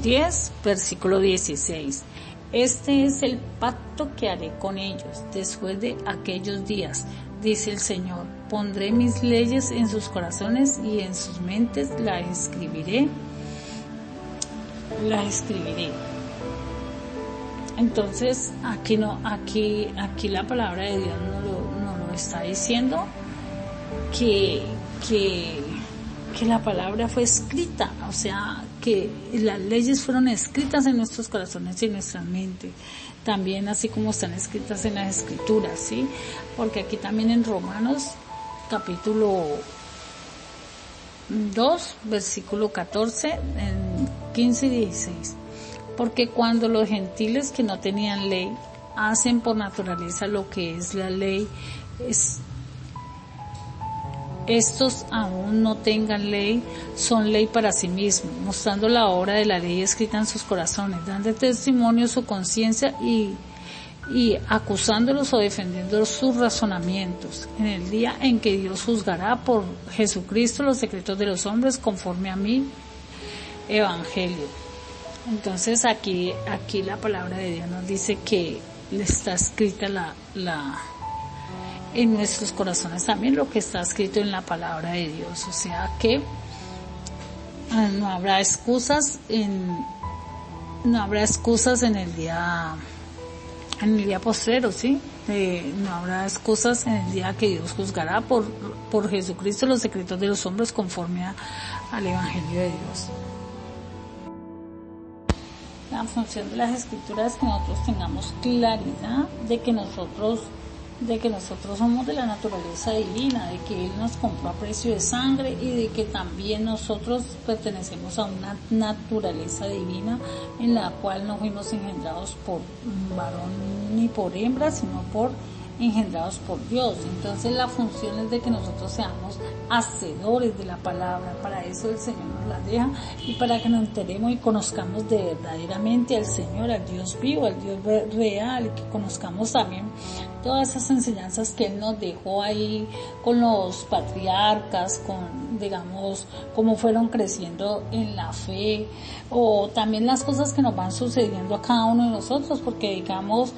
Speaker 1: 10, versículo 16. Este es el pacto que haré con ellos después de aquellos días, dice el Señor. Pondré mis leyes en sus corazones y en sus mentes las escribiré. Entonces aquí la palabra de Dios nos lo está diciendo, que la palabra fue escrita, o sea, que las leyes fueron escritas en nuestros corazones y en nuestras mentes, también así como están escritas en las Escrituras, ¿sí? Porque aquí también en Romanos capítulo 2, versículo 14, en 15 y 16. Porque cuando los gentiles que no tenían ley hacen por naturaleza lo que es la ley, estos aún no tengan ley, son ley para sí mismos, mostrando la obra de la ley escrita en sus corazones, dando testimonio su conciencia y acusándolos o defendiendo sus razonamientos, en el día en que Dios juzgará por Jesucristo los secretos de los hombres conforme a mi evangelio. Entonces aquí la palabra de Dios nos dice que está escrita en nuestros corazones también lo que está escrito en la palabra de Dios, o sea que no habrá excusas en el día postrero, ¿sí? No habrá excusas en el día que Dios juzgará por Jesucristo los secretos de los hombres conforme al evangelio de Dios. La función de las Escrituras es que nosotros tengamos claridad de que nosotros de que nosotros somos de la naturaleza divina, de que Él nos compró a precio de sangre y de que también nosotros pertenecemos a una naturaleza divina en la cual no fuimos engendrados por varón ni por hembra, sino engendrados por Dios. Entonces la función es de que nosotros seamos hacedores de la palabra. Para eso el Señor nos la deja y para que nos enteremos y conozcamos de verdaderamente al Señor, al Dios vivo, al Dios real, y que conozcamos también todas esas enseñanzas que Él nos dejó ahí con los patriarcas, con, digamos, cómo fueron creciendo en la fe, o también las cosas que nos van sucediendo a cada uno de nosotros, porque digamos,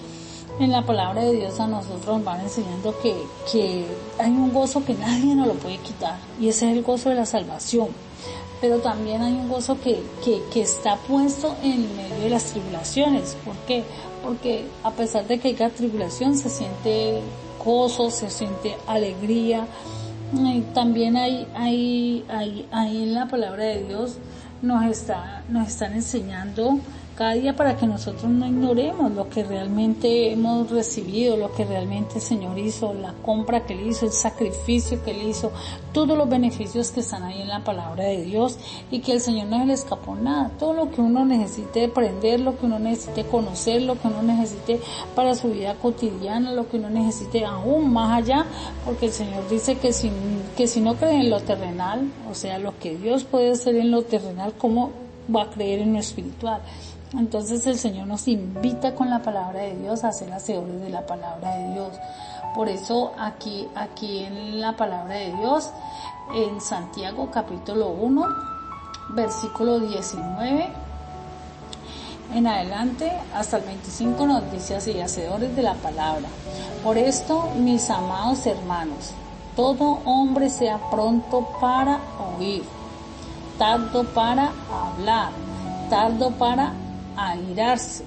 Speaker 1: en la palabra de Dios a nosotros nos van enseñando que hay un gozo que nadie nos lo puede quitar, y ese es el gozo de la salvación. Pero también hay un gozo que está puesto en medio de las tribulaciones. ¿Por qué? Porque a pesar de que haya tribulación, se siente gozo, se siente alegría. Y también hay en la palabra de Dios nos están enseñando cada día para que nosotros no ignoremos lo que realmente hemos recibido, lo que realmente el Señor hizo, la compra que Él hizo, el sacrificio que Él hizo, todos los beneficios que están ahí en la palabra de Dios, y que el Señor no se le escapó nada. Todo lo que uno necesite aprender, lo que uno necesite conocer, lo que uno necesite para su vida cotidiana, lo que uno necesite aún más allá, porque el Señor dice que si no cree en lo terrenal, o sea, lo que Dios puede hacer en lo terrenal, ¿cómo va a creer en lo espiritual? Entonces el Señor nos invita con la palabra de Dios a ser hacedores de la palabra de Dios. Por eso aquí en la palabra de Dios, en Santiago capítulo 1, versículo 19 en adelante hasta el 25 nos dice así: hacedores de la palabra. Por esto, mis amados hermanos, todo hombre sea pronto para oír, tardo para hablar, tardo para airarse,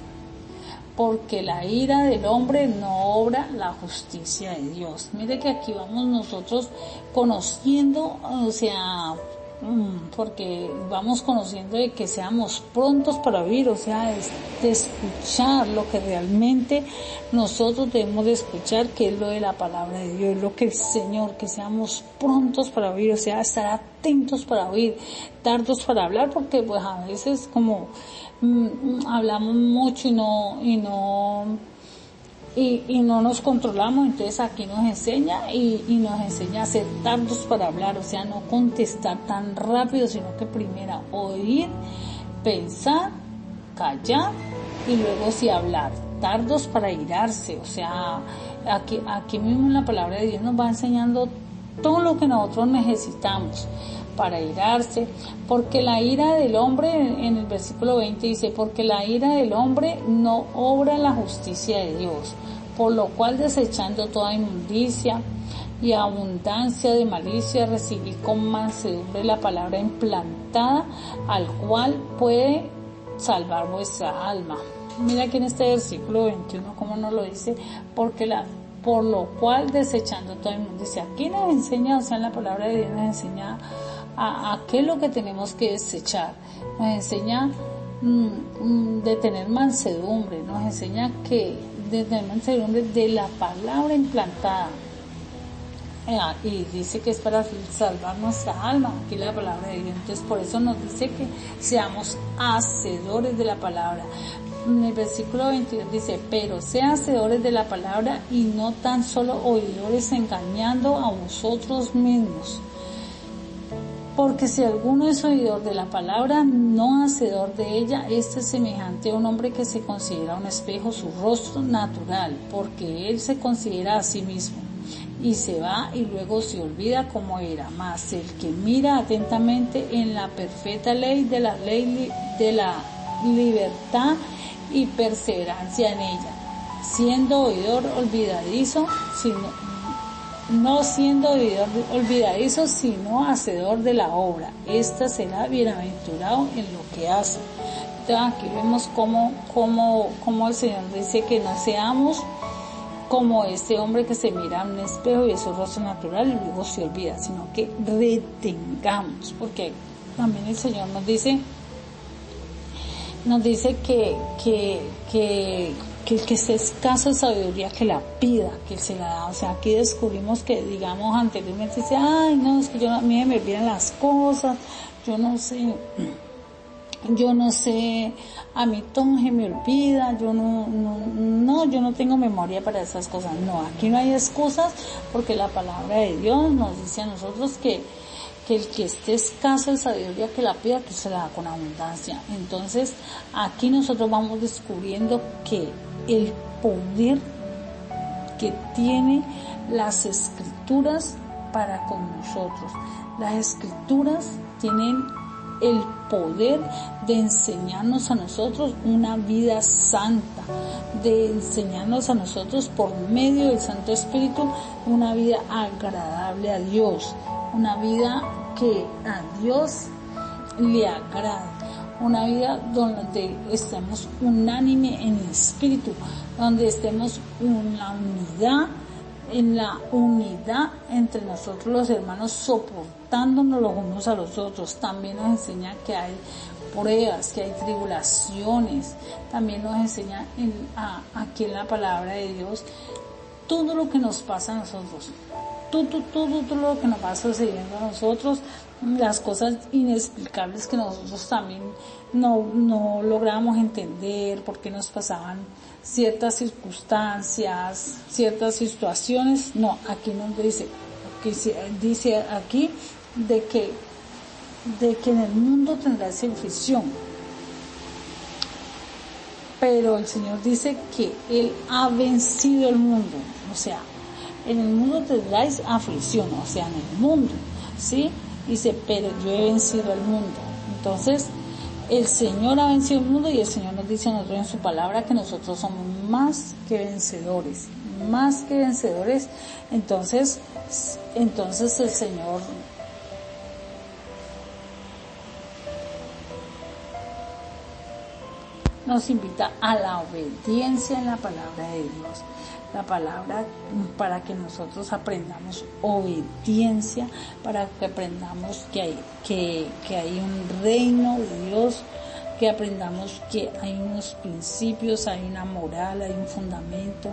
Speaker 1: porque la ira del hombre no obra la justicia de Dios. Mire que aquí vamos nosotros conociendo, o sea, porque vamos conociendo de que seamos prontos para oír, o sea, de escuchar lo que realmente nosotros debemos de escuchar, que es lo de la palabra de Dios, lo que el Señor, que seamos prontos para oír, o sea, estar atentos para oír, tardos para hablar, porque pues a veces como hablamos mucho y no nos controlamos. Entonces aquí nos enseña y nos enseña a ser tardos para hablar, o sea, no contestar tan rápido, sino que primero oír, pensar, callar y luego sí hablar. Tardos para airarse, o sea, aquí mismo en la palabra de Dios nos va enseñando todo lo que nosotros necesitamos para airarse, porque la ira del hombre, en el versículo 20 dice, porque la ira del hombre no obra la justicia de Dios, por lo cual desechando toda inmundicia y abundancia de malicia, recibid con mansedumbre la palabra implantada, al cual puede salvar vuestra alma. Mira aquí en este versículo 21 cómo nos lo dice, por lo cual desechando toda inmundicia. Aquí nos enseña, o sea, en la palabra de Dios nos enseña a qué es lo que tenemos que desechar. Nos enseña de tener mansedumbre, nos enseña que de tener mansedumbre de la palabra implantada. Y dice que es para salvar nuestra alma, aquí la palabra de Dios. Entonces por eso nos dice que seamos hacedores de la palabra. En el versículo 22 dice, pero sean hacedores de la palabra y no tan solo oidores, engañando a vosotros mismos. Porque si alguno es oidor de la palabra, no hacedor de ella, este es semejante a un hombre que se considera un espejo su rostro natural, porque él se considera a sí mismo, y se va y luego se olvida cómo era. Mas el que mira atentamente en la perfecta ley de la libertad y perseverancia en ella, siendo oidor olvidadizo, no siendo olvidadizo, sino hacedor de la obra, ésta será bienaventurado en lo que hace. Entonces aquí vemos cómo el Señor dice que no seamos como este hombre que se mira en un espejo y es su rostro natural y luego se olvida, sino que retengamos, porque también el Señor nos dice que el que esté escaso de sabiduría que la pida, que se la da. O sea, aquí descubrimos que, digamos, anteriormente dice, ay, no, es que a mí me olvidan las cosas, yo no sé, a mí todo se me olvida, yo no tengo memoria para esas cosas. No, aquí no hay excusas, porque la palabra de Dios nos dice a nosotros que el que esté escaso de sabiduría que la pida, que se la da con abundancia. Entonces, aquí nosotros vamos descubriendo que el poder que tiene las Escrituras para con nosotros. Las Escrituras tienen el poder de enseñarnos a nosotros una vida santa, de enseñarnos a nosotros por medio del Santo Espíritu una vida agradable a Dios, una vida que a Dios le agrada, una vida donde estemos unánime en el Espíritu, donde estemos en la unidad entre nosotros los hermanos, soportándonos los unos a los otros. También nos enseña que hay pruebas, que hay tribulaciones. También nos enseña aquí en la palabra de Dios todo lo que nos pasa a nosotros, todo lo que nos va sucediendo a nosotros, las cosas inexplicables que nosotros también no logramos entender, por qué nos pasaban ciertas circunstancias, ciertas situaciones. No, aquí nos dice aquí de que en el mundo tendrás aflicción, pero el Señor dice que Él ha vencido el mundo. O sea, en el mundo tendráis aflicción, o sea, en el mundo, ¿sí? Dice, pero yo he vencido el mundo. Entonces, el Señor ha vencido el mundo, y el Señor nos dice a nosotros en su palabra que nosotros somos más que vencedores. Entonces el Señor nos invita a la obediencia en la palabra de Dios. La palabra para que nosotros aprendamos obediencia, para que aprendamos que hay un reino de Dios, que aprendamos que hay unos principios, hay una moral, hay un fundamento,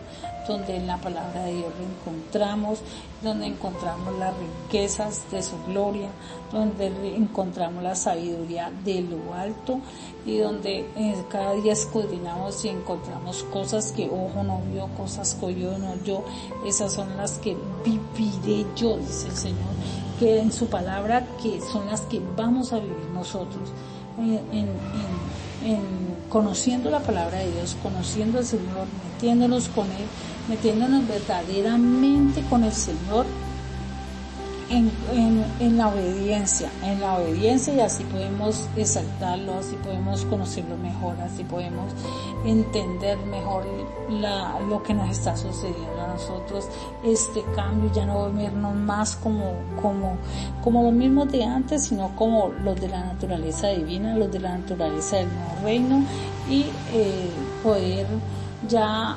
Speaker 1: donde en la palabra de Dios lo encontramos, donde encontramos las riquezas de su gloria, donde encontramos la sabiduría de lo alto, y donde cada día escudriñamos y encontramos cosas que ojo no vio, cosas que oído no oyó. Esas son las que viviré yo, dice el Señor, que en su palabra, que son las que vamos a vivir nosotros, en conociendo la palabra de Dios, conociendo al Señor, metiéndonos con Él, metiéndonos verdaderamente con el Señor, en la obediencia, y así podemos exaltarlo, así podemos conocerlo mejor, así podemos entender mejor lo que nos está sucediendo a nosotros, este cambio, ya no vernos más como los mismos de antes, sino como los de la naturaleza divina, los de la naturaleza del nuevo reino, y poder ya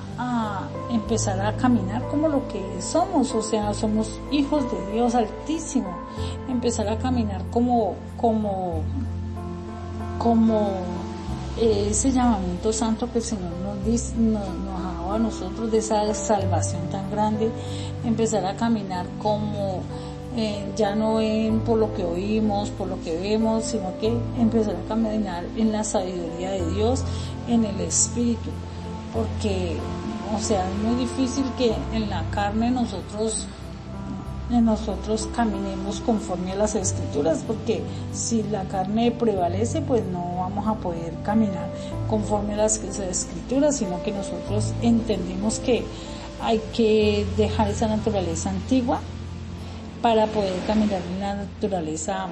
Speaker 1: empezar a caminar como lo que somos, o sea, somos hijos de Dios Altísimo, empezar a caminar como ese llamamiento santo que el Señor nos ha dado a nosotros, de esa salvación tan grande, empezar a caminar como ya no por lo que oímos, por lo que vemos, sino que empezar a caminar en la sabiduría de Dios, en el Espíritu. Porque, o sea, es muy difícil que en la carne nosotros caminemos conforme a las Escrituras, porque si la carne prevalece, pues no vamos a poder caminar conforme a las Escrituras, sino que nosotros entendemos que hay que dejar esa naturaleza antigua para poder caminar en la naturaleza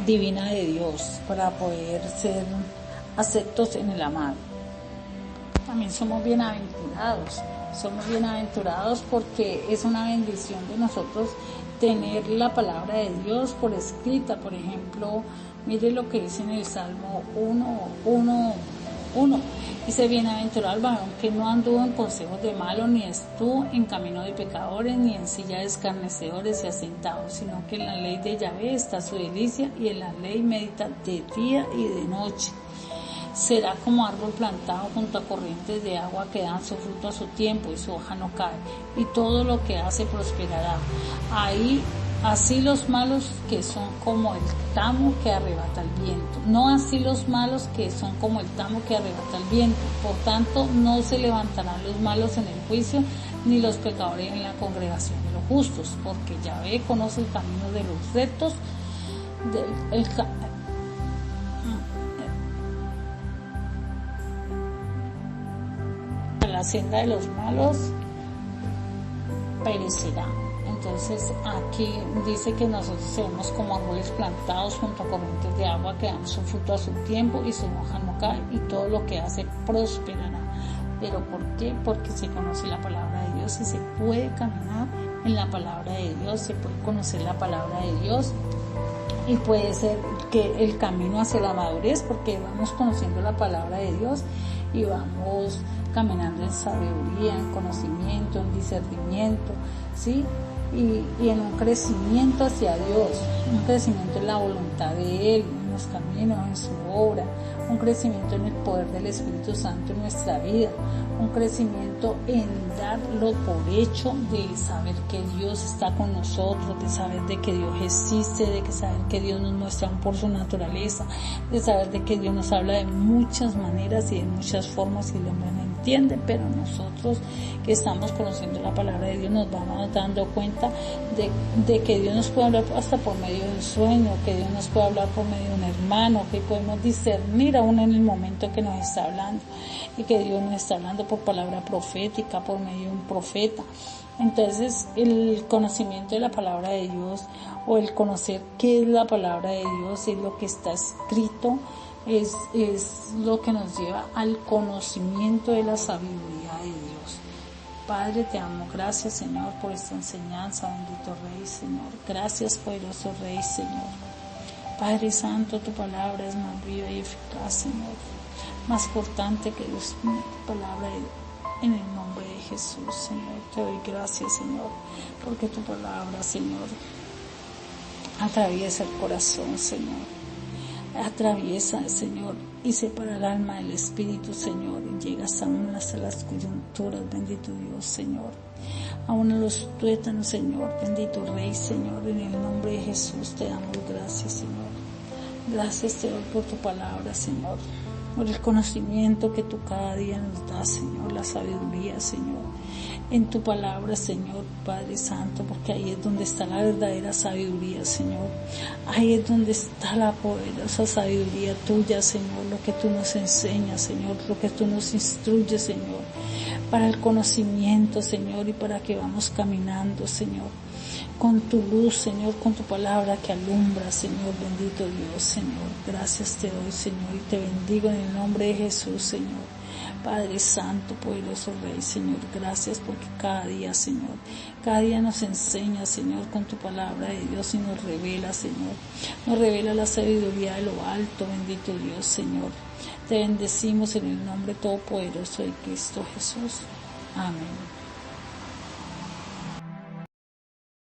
Speaker 1: divina de Dios, para poder ser aceptos en el amado. También somos bienaventurados porque es una bendición de nosotros tener la palabra de Dios por escrita. Por ejemplo, mire lo que dice en el Salmo 1:1. Dice, bienaventurado el varón que no anduvo en consejos de malos, ni estuvo en camino de pecadores, ni en silla de escarnecedores se ha sentado, sino que en la ley de Yahvé está su delicia, y en la ley medita de día y de noche. Será como árbol plantado junto a corrientes de agua que dan su fruto a su tiempo y su hoja no cae, y todo lo que hace prosperará. Así los malos que son como el tamo que arrebata el viento. No así los malos que son como el tamo que arrebata el viento. Por tanto, no se levantarán los malos en el juicio, ni los pecadores en la congregación de los justos, porque Yahvé conoce el camino de los rectos, la senda de los malos perecerá. Entonces aquí dice que nosotros seremos como árboles plantados junto a corrientes de agua que dan su fruto a su tiempo y su hoja no cae, y todo lo que hace prosperará. ¿Pero por qué? Porque se conoce la palabra de Dios y se puede caminar en la palabra de Dios, se puede conocer la palabra de Dios, y puede ser que el camino hacia la madurez, porque vamos conociendo la palabra de Dios y vamos caminando en sabiduría, en conocimiento, en discernimiento, ¿sí? Y en un crecimiento hacia Dios, un crecimiento en la voluntad de Él, en los caminos, en su obra, un crecimiento en el poder del Espíritu Santo en nuestra vida, un crecimiento en darlo por hecho, de saber que Dios está con nosotros, de saber de que Dios existe, de que saber que Dios nos muestra por su naturaleza, de saber de que Dios nos habla de muchas maneras y de muchas formas y el hombre no entiende, pero nosotros que estamos conociendo la palabra de Dios nos vamos dando cuenta de que Dios nos puede hablar hasta por medio del sueño, que Dios nos puede hablar por medio de un hermano, que podemos discernir aún en el momento que nos está hablando, y que Dios nos está hablando por palabra profética, por medio de un profeta. Entonces el conocimiento de la palabra de Dios, o el conocer qué es la palabra de Dios, es lo que está escrito, es lo que nos lleva al conocimiento de la sabiduría de Dios. Padre, te amo. Gracias, Señor, por esta enseñanza. Bendito Rey, Señor. Gracias, poderoso Rey, Señor. Padre Santo, tu palabra es más viva y eficaz, Señor, más cortante que Dios, tu palabra. En el nombre de Jesús, Señor, te doy gracias, Señor, porque tu palabra, Señor, atraviesa el corazón, Señor, atraviesa, Señor, y separa el alma del espíritu, Señor, y llega hasta las coyunturas, bendito Dios, Señor, aún a los tuétanos, Señor, bendito Rey, Señor, en el nombre de Jesús te damos gracias, Señor. Gracias te doy por tu palabra, Señor, por el conocimiento que tú cada día nos das, Señor, la sabiduría, Señor, en tu palabra, Señor, Padre Santo, porque ahí es donde está la verdadera sabiduría, Señor, ahí es donde está la poderosa sabiduría tuya, Señor, lo que tú nos enseñas, Señor, lo que tú nos instruyes, Señor, para el conocimiento, Señor, y para que vamos caminando, Señor, con tu luz, Señor, con tu palabra que alumbra, Señor, bendito Dios, Señor. Gracias te doy, Señor, y te bendigo en el nombre de Jesús, Señor. Padre Santo, poderoso Rey, Señor, gracias porque cada día, Señor, cada día nos enseña, Señor, con tu palabra de Dios y nos revela, Señor, nos revela la sabiduría de lo alto, bendito Dios, Señor. Te bendecimos en el nombre todopoderoso de Cristo Jesús. Amén.